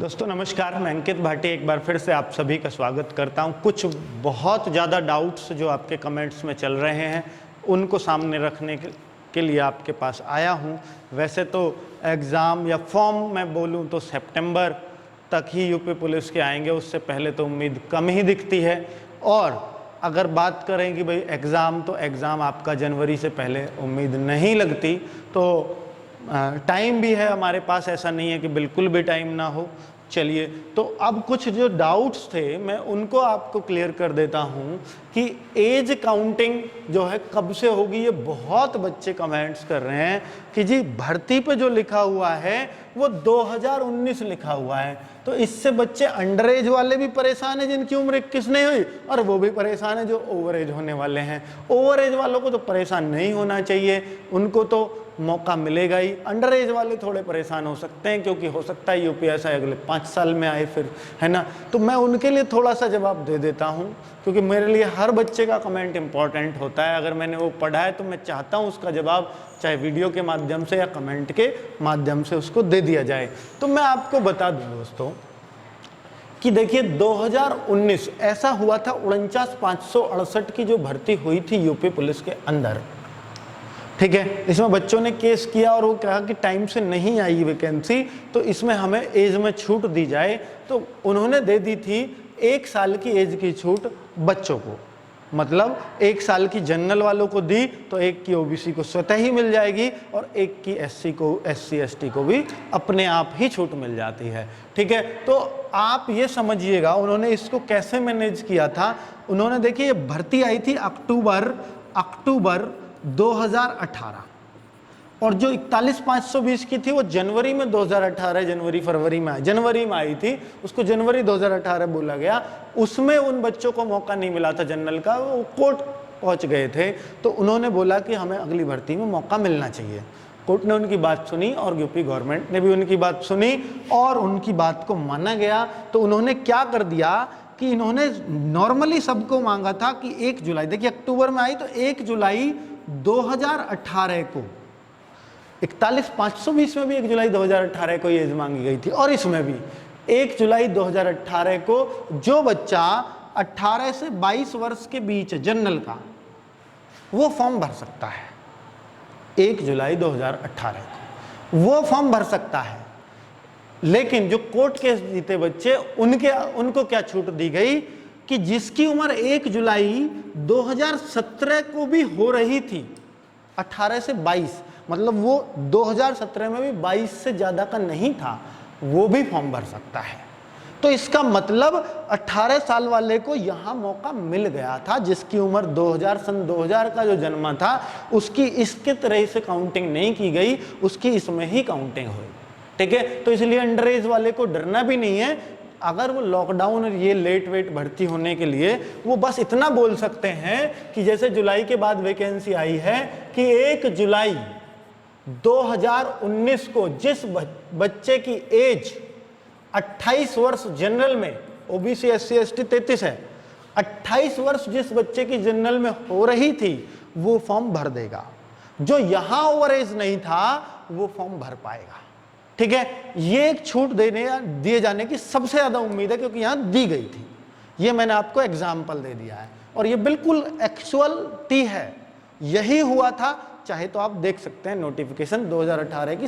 दोस्तों नमस्कार, मैं अंकित भाटी एक बार फिर से आप सभी का स्वागत करता हूं। कुछ बहुत ज़्यादा डाउट्स जो आपके कमेंट्स में चल रहे हैं उनको सामने रखने के लिए आपके पास आया हूं। वैसे तो एग्ज़ाम या फॉर्म मैं बोलूं तो सितंबर तक ही यूपी पुलिस के आएंगे, उससे पहले तो उम्मीद कम ही दिखती है। और अगर बात करें कि भाई एग्ज़ाम, तो एग्ज़ाम आपका जनवरी से पहले उम्मीद नहीं लगती। तो टाइम भी है हमारे पास, ऐसा नहीं है कि बिल्कुल भी टाइम ना हो। चलिए, तो अब कुछ जो डाउट्स थे मैं उनको आपको क्लियर कर देता हूं कि एज काउंटिंग जो है कब से होगी। ये बहुत बच्चे कमेंट्स कर रहे हैं कि जी भर्ती पे जो लिखा हुआ है वो 2019 लिखा हुआ है, तो इससे बच्चे अंडर एज वाले भी परेशान हैं जिनकी उम्र 21 नहीं हुई, और वो भी परेशान है जो ओवर एज होने वाले हैं। ओवर एज वालों को तो परेशान नहीं होना चाहिए, उनको तो मौका मिलेगा ही। अंडर एज वाले थोड़े परेशान हो सकते हैं क्योंकि हो सकता है यूपीएससी अगले 5 साल में आए फिर, है ना। तो मैं उनके लिए थोड़ा सा जवाब दे देता हूं क्योंकि मेरे लिए हर बच्चे का कमेंट इंपॉर्टेंट होता है। अगर मैंने वो पढ़ा है तो मैं चाहता हूं उसका जवाब चाहे वीडियो के माध्यम से या कमेंट के माध्यम से उसको दे दिया जाए। तो मैं आपको बता दूं दोस्तों कि देखिए 2019 ऐसा हुआ था, 49,568 की जो भर्ती हुई थी यूपी पुलिस के अंदर, ठीक है। इसमें बच्चों ने केस किया और वो कहा कि टाइम से नहीं आई वैकेंसी, तो इसमें हमें एज में छूट दी जाए। तो उन्होंने दे दी थी 1 साल की एज की छूट बच्चों को, मतलब 1 साल की जनरल वालों को दी तो 1 की ओबीसी को स्वतः ही मिल जाएगी और 1 की एससी को, एससी एसटी को भी अपने आप ही छूट मिल जाती है, ठीक है। तो आप ये समझिएगा उन्होंने इसको कैसे मैनेज किया था। उन्होंने देखिए ये भर्ती आई थी अक्टूबर 2018, और जो 41,520 की थी वो जनवरी में 2018, फरवरी में जनवरी में आई थी, उसको जनवरी 2018 बोला गया। उसमें उन बच्चों को मौका नहीं मिला था जनरल का, वो कोर्ट पहुंच गए थे, तो उन्होंने बोला कि हमें अगली भर्ती में मौका मिलना चाहिए। कोर्ट ने उनकी बात सुनी और यूपी गवर्नमेंट ने भी उनकी बात सुनी और उनकी बात को माना गया। तो उन्होंने क्या कर दिया कि इन्होंने नॉर्मली सबको मांगा था कि 1 जुलाई, देखिए अक्टूबर में आई तो 1 जुलाई 2018 को, 41,520 में भी 1 जुलाई 2018 को एज मांगी गई थी, और इसमें भी 1 जुलाई 2018 को जो बच्चा 18 से 22 वर्ष के बीच है जनरल का, वो फॉर्म भर सकता है। 1 जुलाई 2018 को वो फॉर्म भर सकता है। लेकिन जो कोर्ट केस जीते बच्चे, उनको क्या छूट दी गई कि जिसकी उम्र 1 जुलाई 2017 को भी हो रही थी, 18 से 22, मतलब वो 2017 में भी 22 से ज़्यादा का नहीं था, वो भी फॉर्म भर सकता है। तो इसका मतलब 18 साल वाले को यहाँ मौका मिल गया था, जिसकी उम्र सन 2000 का जो जन्मा था उसकी इसके तरह से काउंटिंग नहीं की गई, उसकी इसमें ही काउंटिंग हुई, ठीक है। तो इसलिए अंडर एज वाले को डरना भी नहीं है। अगर वो लॉकडाउन और ये लेट वेट भर्ती होने के लिए वो बस इतना बोल सकते हैं कि जैसे जुलाई के बाद वैकेंसी आई है कि 1 जुलाई 2019 को जिस बच्चे की एज 28 वर्ष जनरल में, ओबीसी एससी एसटी 33 है, 28 वर्ष जिस बच्चे की जनरल में हो रही थी वो फॉर्म भर देगा। जो यहां ओवर एज नहीं था वो फॉर्म भर पाएगा, ठीक है। ये एक छूट दिए जाने की सबसे ज्यादा उम्मीद है क्योंकि यहां दी गई थी। ये मैंने आपको एग्जाम्पल दे दिया है और ये बिल्कुल एक्चुअलिटी है, यही हुआ था। चाहे तो आप देख सकते हैं नोटिफिकेशन 2018 की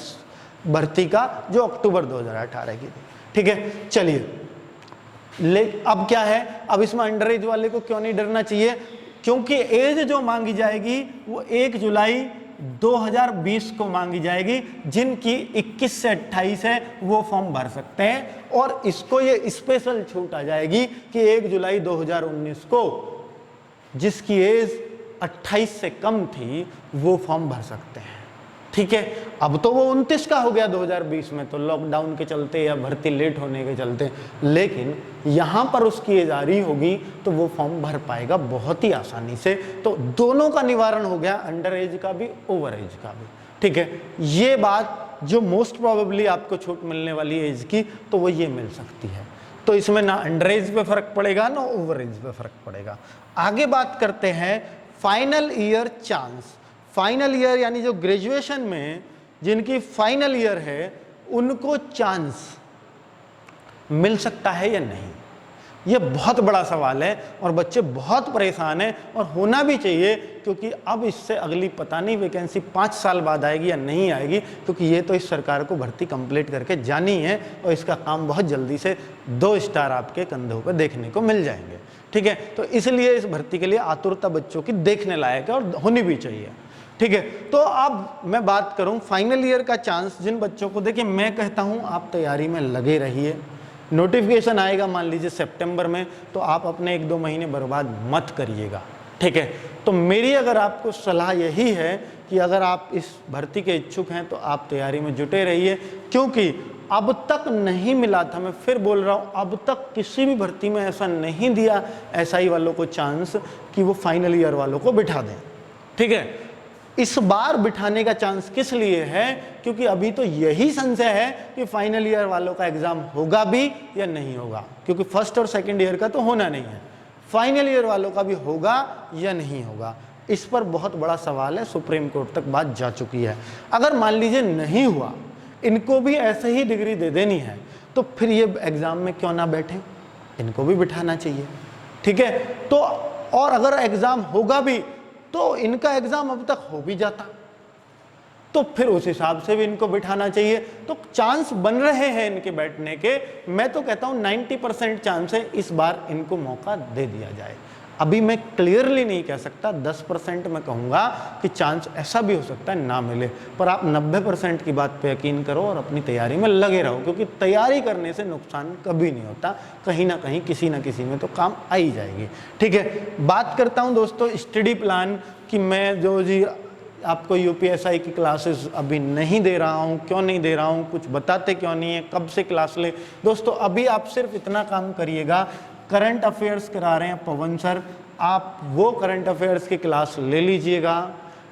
भर्ती का जो अक्टूबर 2018 की थी, ठीक है। चलिए, अब क्या है, अब इसमें अंडर एज वाले को क्यों नहीं डरना चाहिए, क्योंकि एज जो मांगी जाएगी वो 1 जुलाई 2020 को मांगी जाएगी। जिनकी 21 से 28 है वो फॉर्म भर सकते हैं, और इसको ये स्पेशल छूट आ जाएगी कि 1 जुलाई 2019 को जिसकी एज 28 से कम थी वो फॉर्म भर सकते हैं, ठीक है। अब तो वो 29 का हो गया 2020 में, तो लॉकडाउन के चलते या भर्ती लेट होने के चलते, लेकिन यहां पर उसकी एज आ रही होगी तो वो फॉर्म भर पाएगा बहुत ही आसानी से। तो दोनों का निवारण हो गया, अंडर एज का भी, ओवर एज का भी, ठीक है। ये बात जो मोस्ट प्रोबेबली आपको छूट मिलने वाली एज की, तो वो ये मिल सकती है। तो इसमें ना अंडर एज पे फर्क पड़ेगा ना ओवर एज पे फर्क पड़ेगा। आगे बात करते हैं final year chance. Final year यानी जो ग्रेजुएशन में जिनकी फाइनल ईयर है उनको चांस मिल सकता है या नहीं? ये बहुत बड़ा सवाल है और बच्चे बहुत परेशान हैं और होना भी चाहिए, क्योंकि अब इससे अगली पता नहीं वैकेंसी 5 साल बाद आएगी या नहीं आएगी, क्योंकि ये तो इस सरकार को भर्ती कंप्लीट करके जानी है और इसका काम बहुत जल्दी से 2 स्टार आपके कंधों पर देखने को मिल जाएंगे। ठीक है, तो इसलिए इस भर्ती के लिए आतुरता बच्चों की देखने लायक है और होनी भी चाहिए। ठीक है, तो अब मैं बात करूं फाइनल ईयर का चांस जिन बच्चों को, देखिए मैं कहता हूं आप तैयारी में लगे रहिए। नोटिफिकेशन आएगा मान लीजिए सितंबर में, तो आप अपने 1-2 महीने बर्बाद मत करिएगा। ठीक है, तो मेरी अगर आपको सलाह यही है कि अगर आप इस भर्ती के इच्छुक हैं तो आप तैयारी में जुटे रहिए, क्योंकि अब तक नहीं मिला था, मैं फिर बोल रहा हूँ, अब तक किसी भी भर्ती में ऐसा नहीं दिया एसआई वालों को चांस कि वो फाइनल ईयर वालों को बिठा दें। ठीक है, इस बार बिठाने का चांस किस लिए है? क्योंकि अभी तो यही संशय है कि फाइनल ईयर वालों का एग्जाम होगा भी या नहीं होगा, क्योंकि फर्स्ट और सेकंड ईयर का तो होना नहीं है, फाइनल ईयर वालों का भी होगा या नहीं होगा, इस पर बहुत बड़ा सवाल है। सुप्रीम कोर्ट तक बात जा चुकी है। अगर मान लीजिए नहीं हुआ, इनको भी ऐसे ही डिग्री दे देनी है, तो फिर ये एग्जाम में क्यों ना बैठे, इनको भी बिठाना चाहिए। ठीक है, तो और अगर एग्जाम होगा भी तो इनका एग्जाम अब तक हो भी जाता, तो फिर उस हिसाब से भी इनको बिठाना चाहिए। तो चांस बन रहे हैं इनके बैठने के। मैं तो कहता हूं 90% चांस है इस बार इनको मौका दे दिया जाए। अभी मैं क्लियरली नहीं कह सकता, 10% मैं कहूंगा कि चांस ऐसा भी हो सकता है ना मिले, पर आप 90% की बात पे यकीन करो और अपनी तैयारी में लगे रहो, क्योंकि तैयारी करने से नुकसान कभी नहीं होता, कहीं ना कहीं किसी ना किसी में तो काम आ ही जाएगी। ठीक है, बात करता हूं दोस्तों स्टडी प्लान की। मैं जो जी आपको यूपीएसआई की क्लासेस अभी नहीं दे रहा हूं, क्यों नहीं दे रहा हूं, कुछ बताते क्यों नहीं है, कब से क्लास ले। दोस्तों अभी आप सिर्फ इतना काम करिएगा, करंट अफेयर्स करा रहे हैं पवन सर, आप वो करंट अफेयर्स की क्लास ले लीजिएगा।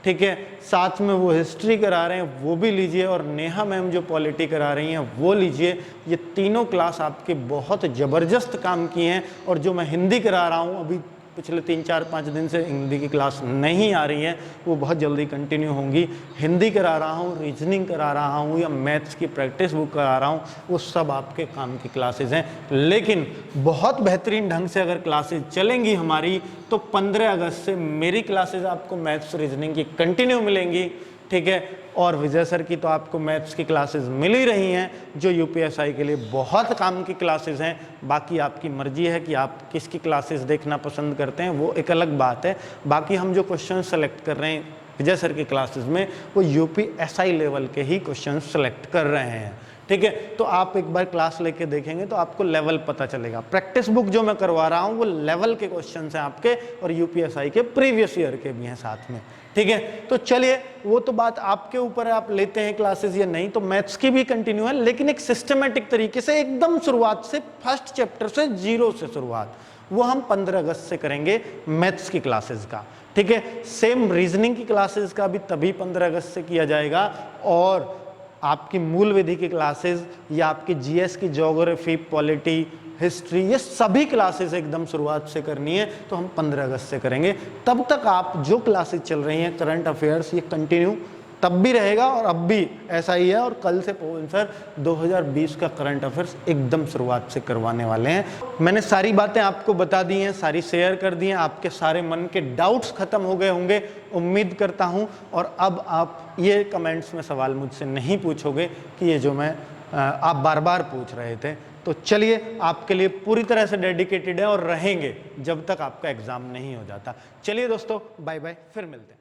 ठीक है, साथ में वो हिस्ट्री करा रहे हैं वो भी लीजिए, और नेहा मैम जो पॉलिटी करा रही हैं वो लीजिए। ये तीनों क्लास आपके बहुत ज़बरदस्त काम की हैं। और जो मैं हिंदी करा रहा हूँ, अभी पिछले 3-4-5 दिन से हिंदी की क्लास नहीं आ रही है, वो बहुत जल्दी कंटिन्यू होंगी। हिंदी करा रहा हूँ, रीजनिंग करा रहा हूँ, या मैथ्स की प्रैक्टिस बुक करा रहा हूँ, वो सब आपके काम की क्लासेस हैं। लेकिन बहुत बेहतरीन ढंग से अगर क्लासेस चलेंगी हमारी, तो 15 अगस्त से मेरी क्लासेस आपको मैथ्स रीजनिंग की कंटिन्यू मिलेंगी। ठीक है, और विजय सर की तो आपको मैथ्स की क्लासेस मिल ही रही हैं, जो यूपीएसआई के लिए बहुत काम की क्लासेस हैं। बाकी आपकी मर्जी है कि आप किसकी क्लासेस देखना पसंद करते हैं, वो एक अलग बात है। बाकी हम जो क्वेश्चन सेलेक्ट कर रहे हैं विजय सर की क्लासेस में, वो यूपीएसआई लेवल के ही क्वेश्चन सेलेक्ट कर रहे हैं। ठीक है, तो आप एक बार क्लास लेके देखेंगे तो आपको लेवल पता चलेगा। प्रैक्टिस बुक जो मैं करवा रहा हूँ वो लेवल के क्वेश्चन हैं आपके, और यूपीएसआई के प्रीवियस ईयर के भी हैं साथ में। ठीक है, तो चलिए वो तो बात आपके ऊपर है, आप लेते हैं क्लासेस या नहीं। तो मैथ्स की भी कंटिन्यू है, लेकिन एक सिस्टमेटिक तरीके से, एकदम शुरुआत से, फर्स्ट चैप्टर से, 0 से शुरुआत, वो हम 15 अगस्त से करेंगे मैथ्स की क्लासेस का। ठीक है, सेम रीजनिंग की क्लासेस का भी तभी 15 अगस्त से किया जाएगा। और आपकी मूल विधि की क्लासेस या आपकी जीएस की ज्योग्राफी, पॉलिटी, हिस्ट्री, ये सभी क्लासेस एकदम शुरुआत से करनी है, तो हम 15 अगस्त से करेंगे। तब तक आप जो क्लासेस चल रही हैं करंट अफेयर्स, ये कंटिन्यू तब भी रहेगा और अब भी ऐसा ही है। और कल से पवन सर 2020 का करंट अफेयर्स एकदम शुरुआत से करवाने वाले हैं। मैंने सारी बातें आपको बता दी हैं, सारी शेयर कर दी हैं, आपके सारे मन के डाउट्स खत्म हो गए होंगे उम्मीद करता हूं। और अब आप ये कमेंट्स में सवाल मुझसे नहीं पूछोगे कि ये जो मैं आप बार बार पूछ रहे थे। तो चलिए, आपके लिए पूरी तरह से डेडिकेटेड है और रहेंगे जब तक आपका एग्जाम नहीं हो जाता। चलिए दोस्तों, बाय बाय, फिर मिलते हैं।